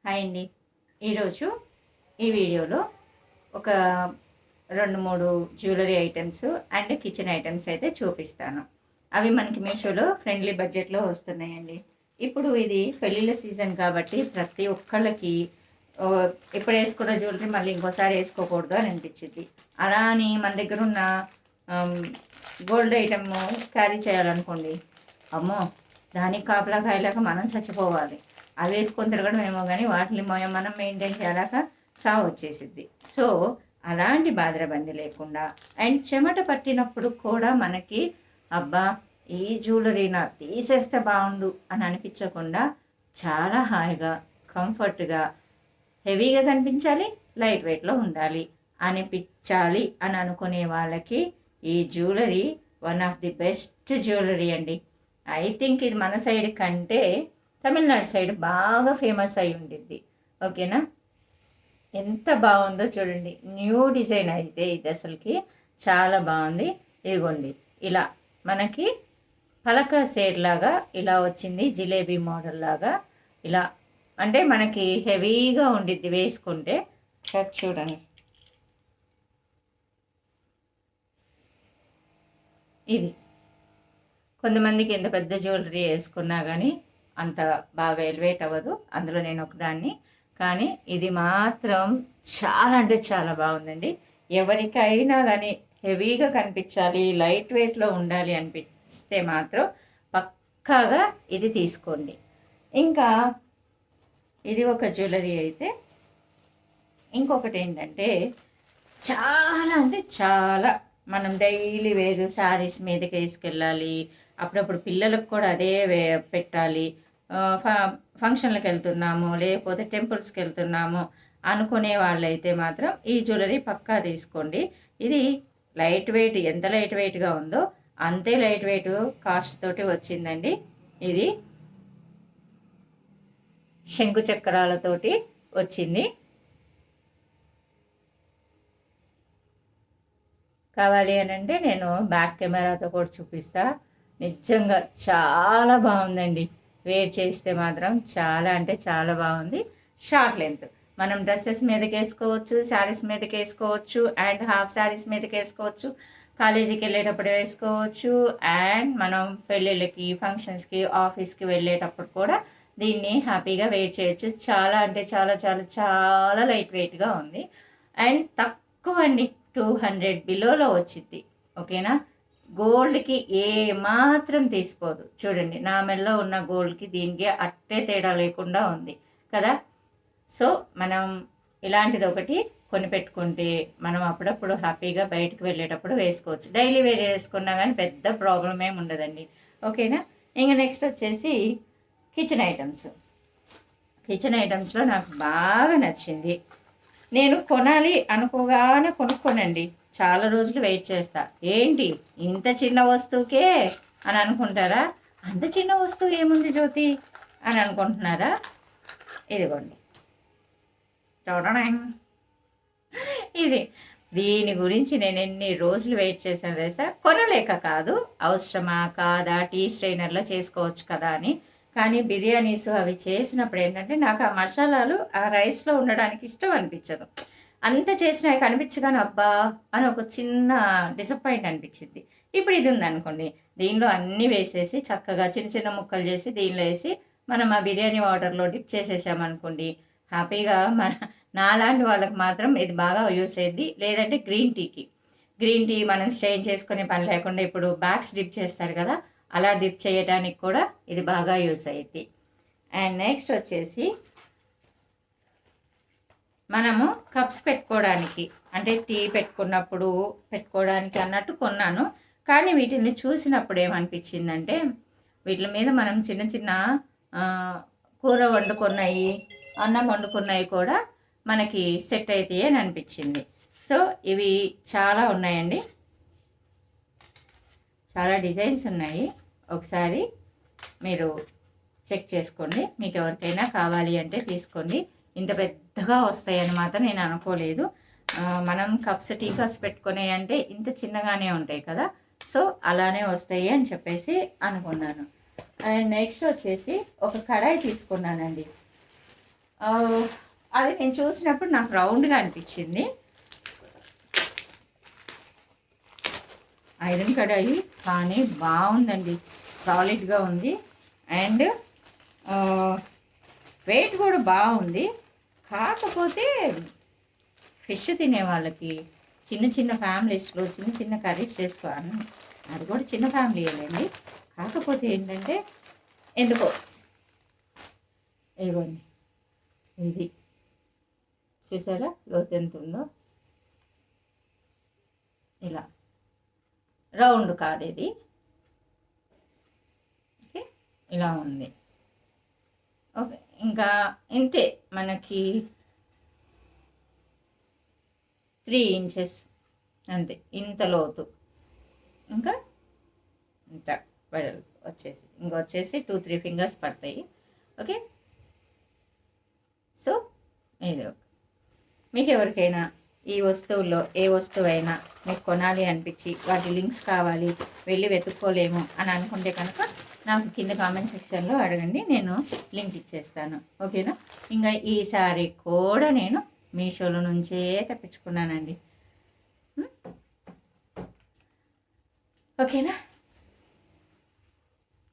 Hi అండి. ఈరోజు ఈ వీడియోలో ఒక 2, 3 jewellery items and kitchen items అయితే చూపిస్తాను. అవి మనకి మీషోలో ఫ్రెండ్లీ బడ్జెట్‌లో వస్తున్నాయండి. ఇప్పుడు ఇది పెళ్ళిళ్ళ సీజన్ కాబట్టి ప్రతి ఒక్కళ్ళకి ఇప్పుడు వేసుకున్న జ్యువెలరీ మళ్ళీ ఇంకోసారి వేసుకోకూడదు అని అనిపించిద్ది. అలా అని మన దగ్గర ఉన్న ఆహ్, గోల్డ్ ఐటమ్ క్యారీ చేయాలనుకోండి, అమ్మో! దానికి కాపలా కాయలేక మనం చచ్చిపోవాలి. అవి వేసుకొని తిరగడం ఏమో కానీ వాటిని మనం మెయింటైన్ చేయలేక చావొచ్చేసిద్ది. సో, అలాంటి బాధరబంది లేకుండా అండ్ చెమట పట్టినప్పుడు కూడా మనకి అబ్బా! ఈ జ్యువెలరీనా తీసేస్తే బావుండు అని అనిపించకుండా చాలా హాయిగా, కంఫర్ట్‌గా, హెవీగా కనిపించాలి, లైట్ వెయిట్‌లో ఉండాలి అనిపించాలి అని అనుకునే వాళ్ళకి ఈ jewellery one of the best jewellery అండి. ఐ థింక్ ఇది మన సైడ్ కంటే తమిళనాడు సైడ్ బాగా ఫేమస్ అయి ఉండిద్ది. ఓకేనా? ఎంత బాగుందో చూడండి. న్యూ డిజైన్ అయితే ఇది అసలుకి చాలా బాగుంది. ఇదిగోండి ఇలా మనకి పలక సేర్ లాగా ఇలా వచ్చింది. జిలేబీ మోడల్ లాగా ఇలా అంటే మనకి హెవీగా ఉండిద్ది వేసుకుంటే. చూడండి, ఇది కొంతమందికి ఎంత పెద్ద జ్యువెలరీ వేసుకున్నా కానీ అంత బాగా ఎలివేట్ అవ్వదు. అందులో నేను ఒకదాన్ని. కానీ ఇది మాత్రం చాలా అంటే చాలా బాగుందండి. ఎవరికైనా కానీ హెవీగా కనిపించాలి, లైట్ వెయిట్లో ఉండాలి అనిపిస్తే మాత్రం పక్కాగా ఇది తీసుకోండి. ఇంకా ఇది ఒక జ్యువెలరీ అయితే, ఇంకొకటి ఏంటంటే చాలా అంటే చాలా మనం డైలీ వేరు శారీస్ మీదకి వేసుకెళ్ళాలి. అప్పుడప్పుడు పిల్లలకు కూడా అదే పెట్టాలి. ఫంక్షన్లకు వెళ్తున్నాము, లేకపోతే టెంపుల్స్కి వెళ్తున్నాము అనుకునే వాళ్ళైతే మాత్రం ఈ జ్యువెలరీ పక్కా తీసుకోండి. ఇది లైట్ వెయిట్, ఎంత లైట్ వెయిట్గా ఉందో అంతే లైట్ వెయిట్ కాస్ట్ తోటి వచ్చిందండి. ఇది శంకు చక్రాలతోటి వచ్చింది. కావాలి అని అంటే నేను బ్యాక్ కెమెరాతో కూడా చూపిస్తా. నిజంగా చాలా బాగుందండి. వేర్ చేస్తే మాత్రం చాలా అంటే చాలా బాగుంది. షార్ట్ లెంత్ మనం డ్రెస్సెస్ మీదకి వేసుకోవచ్చు, శారీస్ మీదకి వేసుకోవచ్చు, అండ్ హాఫ్ శారీస్ మీదకి వేసుకోవచ్చు, కాలేజీకి వెళ్ళేటప్పుడు వేసుకోవచ్చు, అండ్ మనం పెళ్ళిళ్ళకి, ఫంక్షన్స్కి, ఆఫీస్కి వెళ్ళేటప్పుడు కూడా దీన్ని హ్యాపీగా వేర్ చేయొచ్చు. చాలా అంటే చాలా చాలా చాలా లైట్ వెయిట్గా ఉంది అండ్ తక్కువ అండి. 200 బిలోలో వచ్చింది. ఓకేనా? గోల్డ్కి ఏ మాత్రం తీసిపోదు. చూడండి, నా మెల్లో ఉన్న గోల్డ్కి దీనికి అట్టే తేడా లేకుండా ఉంది కదా. సో మనం ఇలాంటిది ఒకటి కొని పెట్టుకుంటే మనం అప్పుడప్పుడు హ్యాపీగా బయటకు వెళ్ళేటప్పుడు వేసుకోవచ్చు. డైలీ వేర్ వేసుకున్నా కానీ పెద్ద ప్రాబ్లం ఏమి ఉండదండి. ఓకేనా? ఇంకా నెక్స్ట్ వచ్చేసి కిచెన్ ఐటమ్స్. కిచెన్ ఐటమ్స్లో నాకు బాగా నచ్చింది. నేను కొనాలి అనుకోగానే కొనుక్కోనండి. చాలా రోజులు వెయిట్ చేస్తా. ఏంటి ఇంత చిన్న వస్తువుకే అని అనుకుంటారా? అంత చిన్న వస్తువు ఏముంది జ్యోతి అని అనుకుంటున్నారా? ఇదిగోండి, ఇది దీని గురించి నేను ఎన్ని రోజులు వెయిట్ చేశాను తెలుసా? కొనలేక కాదు, అవసరమా కాదా, టీ స్ట్రైనర్లో చేసుకోవచ్చు కదా అని. కానీ బిర్యానీస్ అవి చేసినప్పుడు ఏంటంటే నాకు ఆ మసాలాలు ఆ రైస్లో ఉండడానికి ఇష్టం అనిపించదు. అంత చేసినా కనిపించగానే అబ్బా అని ఒక చిన్న డిసప్పాయింట్ అనిపించింది. ఇప్పుడు ఇది ఉందనుకోండి, దీనిలో అన్నీ వేసేసి చక్కగా చిన్న చిన్న ముక్కలు చేసి దీనిలో వేసి మనం ఆ బిర్యానీ వాటర్లో డిప్ చేసేసామనుకోండి, హ్యాపీగా నాలాంటి వాళ్ళకి మాత్రం ఇది బాగా యూస్ అయ్యిద్ది. లేదంటే గ్రీన్ టీ మనం స్ట్రెయిన్ చేసుకునే పని లేకుండా ఇప్పుడు బ్యాగ్స్ డిప్ చేస్తారు కదా, అలా డిప్ చేయడానికి కూడా ఇది బాగా యూస్ అయ్యిద్ది. అండ్ నెక్స్ట్ వచ్చేసి మనము కప్స్ పెట్టుకోవడానికి, అంటే టీ పెట్టుకున్నప్పుడు పెట్టుకోవడానికి అన్నట్టు కొన్నాను. కానీ వీటిని చూసినప్పుడు ఏమనిపించిందంటే వీటి మీద మనం చిన్న చిన్న కూర వండుకున్నాయి, అన్నం వండుకున్నాయి కూడా మనకి సెట్ అవుతాయి అని అనిపించింది. సో ఇవి చాలా ఉన్నాయండి, చాలా డిజైన్స్ ఉన్నాయి. ఒకసారి మీరు చెక్ చేసుకోండి. మీకు ఎవరికైనా కావాలి అంటే తీసుకోండి. ఇంత పెద్దగా వస్తాయని మాత్రం నేను అనుకోలేదు. మనం టీ కప్స్ పెట్టుకునే అంటే ఇంత చిన్నగానే ఉంటాయి కదా, సో అలానే వస్తాయి అని చెప్పేసి అనుకున్నాను. అండ్ నెక్స్ట్ వచ్చేసి ఒక కడాయి తీసుకున్నానండి. అది నేను చూసినప్పుడు నాకు రౌండ్గా అనిపించింది. ఐరన్ కడాయి కానీ బాగుందండి, సాలిడ్గా ఉంది. అండ్ వెయిట్ కూడా బాగుంది. కాకపోతే ఫిష్ తినే వాళ్ళకి, చిన్న చిన్న ఫ్యామిలీస్లో చిన్న చిన్న కర్రీస్ చేసుకోవాలి. అది కూడా చిన్న ఫ్యామిలీయేనండి. కాకపోతే ఏంటంటే ఎందుకో ఇవ్వండి, ఇది చూసారా లోతు ఎంత ఉందో. ఇలా రౌండ్ కాదు ఇది, ఓకే, ఇలా ఉంది. ఓకే, ఇంకా ఇంతే, మనకి 3 ఇంచెస్ అంతే, ఇంత లోతు. ఇంకా ఇంత వెడల్పు వచ్చేసి, ఇంకొచ్చేసి 2-3 ఫింగర్స్ పడతాయి. ఓకే, సో ఇది మీకు ఎవరికైనా ఈ వస్తువుల్లో ఏ వస్తువైనా మీకు కొనాలి అనిపించి వాటి లింక్స్ కావాలి, వెళ్ళి వెతుక్కోలేము అని అనుకుంటే కనుక నాకు కింద కామెంట్ సెక్షన్లో అడగండి, నేను లింక్ ఇచ్చేస్తాను. ఓకేనా. ఇంకా ఈసారి కూడా నేను మీషోలో నుంచే తెప్పించుకున్నానండి. ఓకేనా.